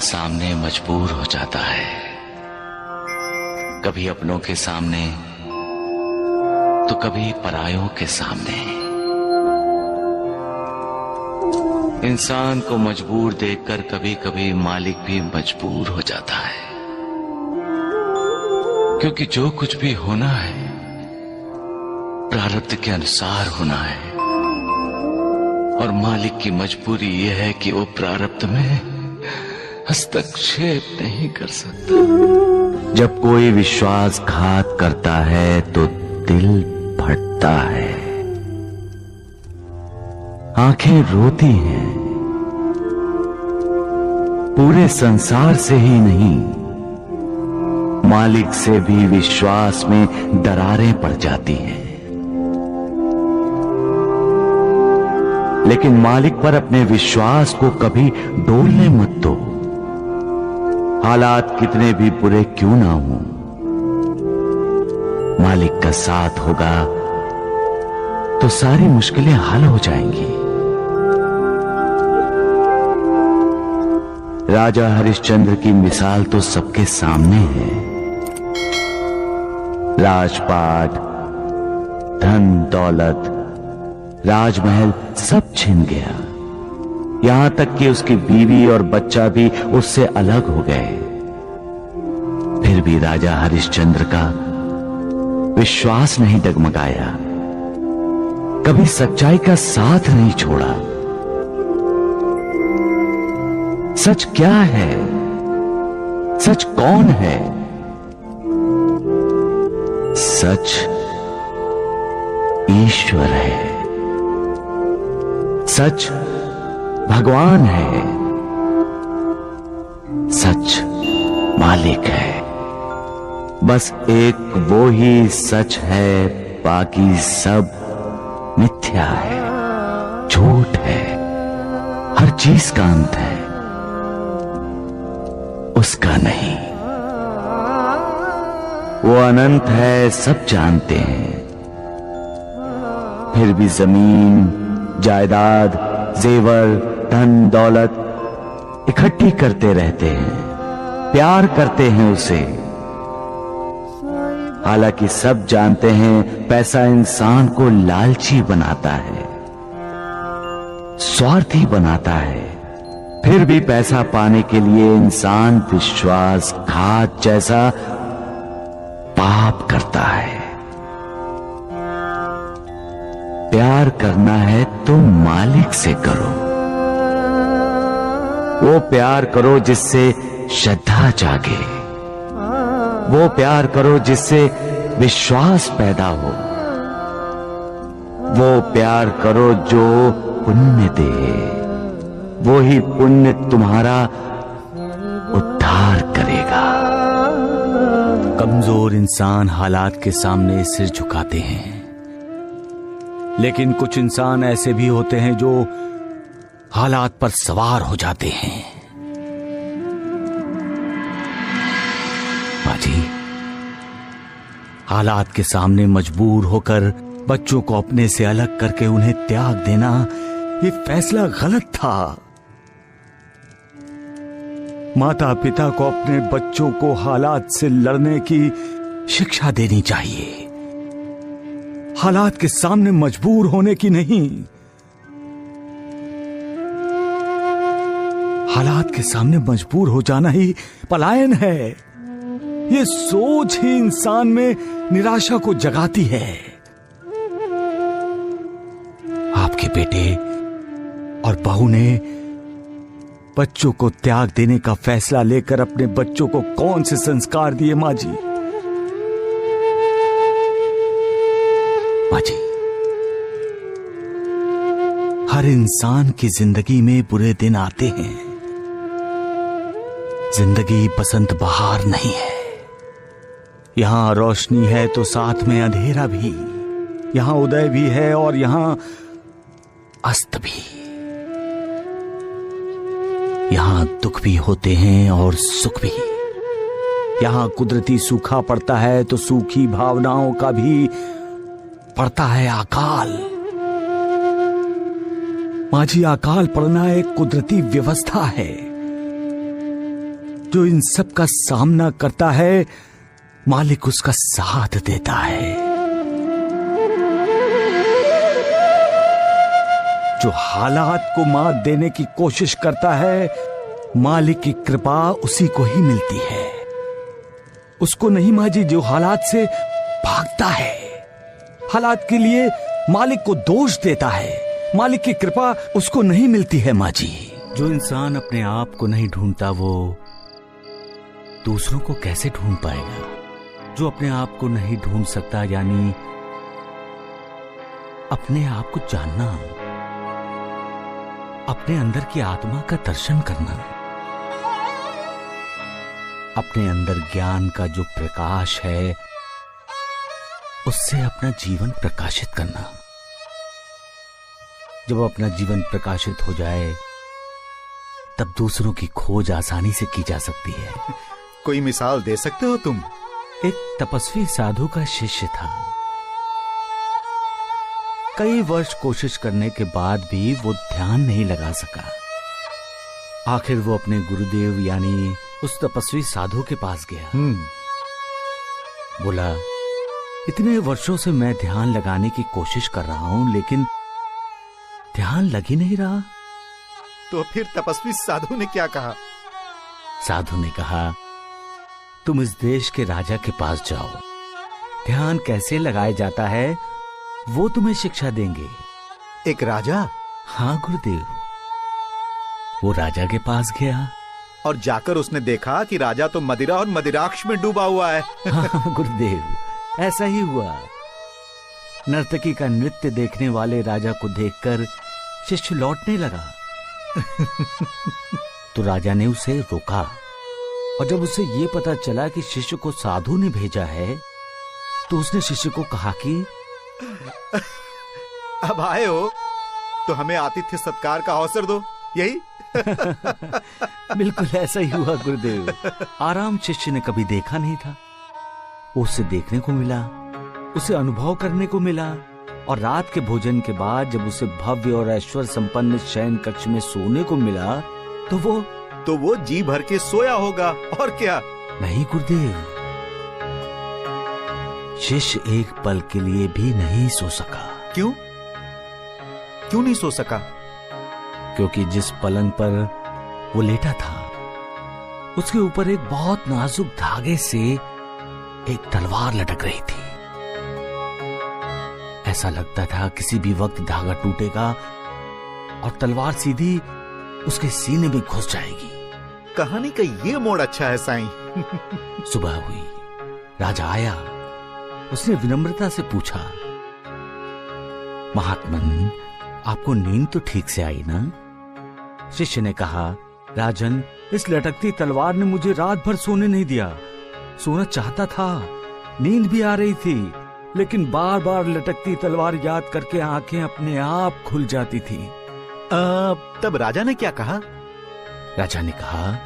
सामने मजबूर हो जाता है, कभी अपनों के सामने तो कभी परायों के सामने। इंसान को मजबूर देखकर कभी कभी मालिक भी मजबूर हो जाता है, क्योंकि जो कुछ भी होना है प्रारब्ध के अनुसार होना है, और मालिक की मजबूरी यह है कि वो प्रारब्ध में हस्तक्षेप नहीं कर सकता। जब कोई विश्वासघात करता है तो दिल फटता है, आंखें रोती हैं। पूरे संसार से ही नहीं, मालिक से भी विश्वास में दरारें पड़ जाती हैं। लेकिन मालिक पर अपने विश्वास को कभी डोलने मत दो। हालात कितने भी बुरे क्यों ना हों, मालिक का साथ होगा तो सारी मुश्किलें हल हो जाएंगी। राजा हरिश्चंद्र की मिसाल तो सबके सामने है। राजपाट, धन दौलत, राजमहल सब छिन गया, यहां तक कि उसकी बीवी और बच्चा भी उससे अलग हो गए। फिर भी राजा हरिश्चंद्र का विश्वास नहीं डगमगाया, कभी सच्चाई का साथ नहीं छोड़ा। सच क्या है? सच कौन है? सच ईश्वर है, सच भगवान है, सच मालिक है। बस एक वो ही सच है, बाकी सब मिथ्या है, झूठ है। हर चीज का अंत है, उसका नहीं। वो अनंत है, सब जानते हैं। फिर भी जमीन, जायदाद, जेवर, धन दौलत इकट्ठी करते रहते हैं, प्यार करते हैं उसे। हालांकि सब जानते हैं पैसा इंसान को लालची बनाता है, स्वार्थी बनाता है। फिर भी पैसा पाने के लिए इंसान विश्वासघात जैसा पाप करता है। प्यार करना है तो मालिक से करो, वो प्यार करो जिससे श्रद्धा जागे, वो प्यार करो जिससे विश्वास पैदा हो, वो प्यार करो जो पुण्य दे। वो ही पुण्य तुम्हारा उद्धार करेगा। कमजोर इंसान हालात के सामने सिर झुकाते हैं, लेकिन कुछ इंसान ऐसे भी होते हैं जो हालात पर सवार हो जाते हैं। बाजी, हालात के सामने मजबूर होकर बच्चों को अपने से अलग करके उन्हें त्याग देना, ये फैसला गलत था। माता पिता को अपने बच्चों को हालात से लड़ने की शिक्षा देनी चाहिए, हालात के सामने मजबूर होने की नहीं। हालात के सामने मजबूर हो जाना ही पलायन है। ये सोच ही इंसान में निराशा को जगाती है। आपके बेटे और बहू ने बच्चों को त्याग देने का फैसला लेकर अपने बच्चों को कौन से संस्कार दिए मां जी? मां जी, हर इंसान की जिंदगी में बुरे दिन आते हैं। जिंदगी बसंत बहार नहीं है। यहां रोशनी है तो साथ में अंधेरा भी, यहां उदय भी है और यहां अस्त भी। यहां दुख भी होते हैं और सुख भी। यहां कुदरती सूखा पड़ता है तो सूखी भावनाओं का भी पड़ता है अकाल। मां जी, अकाल पड़ना एक कुदरती व्यवस्था है। जो इन सब का सामना करता है, मालिक उसका साथ देता है। जो हालात को मात देने की कोशिश करता है, मालिक की कृपा उसी को ही मिलती है। उसको नहीं माँ जी जो हालात से भागता है, हालात के लिए मालिक को दोष देता है, मालिक की कृपा उसको नहीं मिलती है माँ जी। जो इंसान अपने आप को नहीं ढूंढता वो दूसरों को कैसे ढूंढ पाएगा? जो अपने आप को नहीं ढूंढ सकता, यानी अपने आप को जानना, अपने अंदर की आत्मा का दर्शन करना, अपने अंदर ज्ञान का जो प्रकाश है उससे अपना जीवन प्रकाशित करना। जब अपना जीवन प्रकाशित हो जाए तब दूसरों की खोज आसानी से की जा सकती है। कोई मिसाल दे सकते हो तुम? एक तपस्वी साधु का शिष्य था। कई वर्ष कोशिश करने के बाद भी वो ध्यान नहीं लगा सका। आखिर वो अपने गुरुदेव यानी उस तपस्वी साधु के पास गया। बोला, इतने वर्षों से मैं ध्यान लगाने की कोशिश कर रहा हूं, लेकिन ध्यान लग ही नहीं रहा। तो फिर तपस्वी साधु ने क्या कहा? साधु ने कहा, तुम इस देश के राजा के पास जाओ, ध्यान कैसे लगाया जाता है वो तुम्हें शिक्षा देंगे। एक राजा? हाँ गुरुदेव। वो राजा के पास गया और जाकर उसने देखा कि राजा तो मदिरा और मदिराक्ष में डूबा हुआ है। हाँ गुरुदेव, ऐसा ही हुआ। नर्तकी का नृत्य देखने वाले राजा को देखकर शिष्य लौटने लगा। तो राजा ने उसे रोका, और जब उसे ये पता चला कि शिष्य को साधु ने भेजा है, तो उसने शिष्य को कहा कि अब आए हो तो हमें आतिथ्य सत्कार का अवसर दो, यही? बिल्कुल ऐसा ही हुआ गुरुदेव। आराम शिष्य ने कभी देखा नहीं था। उसे देखने को मिला, उसे अनुभव करने को मिला, और रात के भोजन के बाद जब उसे भव्य और ऐश्वर्य संपन्न शयन कक्ष में सोने को मिला तो वो जी भर के सोया होगा, और क्या? नहीं गुरुदेव, शिष्य एक पल के लिए भी नहीं सो सका। क्यों? क्यों नहीं सो सका? क्योंकि जिस पलंग पर वो लेटा था उसके ऊपर एक बहुत नाजुक धागे से एक तलवार लटक रही थी। ऐसा लगता था किसी भी वक्त धागा टूटेगा और तलवार सीधी उसके सीने में घुस जाएगी। कहानी का ये मोड़ अच्छा है साईं। सुबह हुई, राजा आया। उसने विनम्रता से पूछा, महात्मन, आपको नींद तो ठीक से आई ना? शिष्य ने कहा, राजन, इस लटकती तलवार ने मुझे रात भर सोने नहीं दिया। सोना चाहता था, नींद भी आ रही थी, लेकिन बार बार लटकती तलवार याद करके आंखें अपने आप खुल जाती थी। तब राजा ने क्या कहा? राजा ने कहा,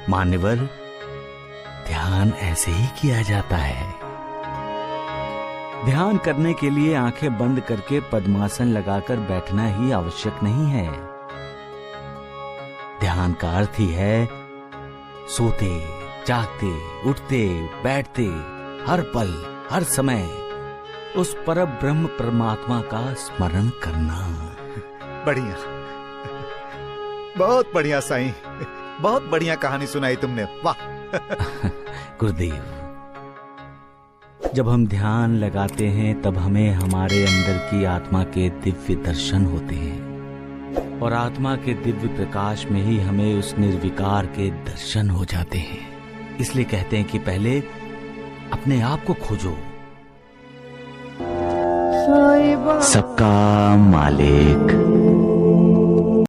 मान्यवर, ध्यान ऐसे ही किया जाता है। ध्यान करने के लिए आंखें बंद करके पद्मासन लगाकर बैठना ही आवश्यक नहीं है। ध्यान का अर्थ ही है सोते, जागते, उठते, बैठते, हर पल, हर समय उस पर ब्रह्म परमात्मा का स्मरण करना। बढ़िया, बहुत बढ़िया साईं, बहुत बढ़िया कहानी सुनाई तुमने, वाह। गुरुदेव, जब हम ध्यान लगाते हैं तब हमें हमारे अंदर की आत्मा के दिव्य दर्शन होते हैं, और आत्मा के दिव्य प्रकाश में ही हमें उस निर्विकार के दर्शन हो जाते हैं। इसलिए कहते हैं कि पहले अपने आप को खोजो। सबका मालिक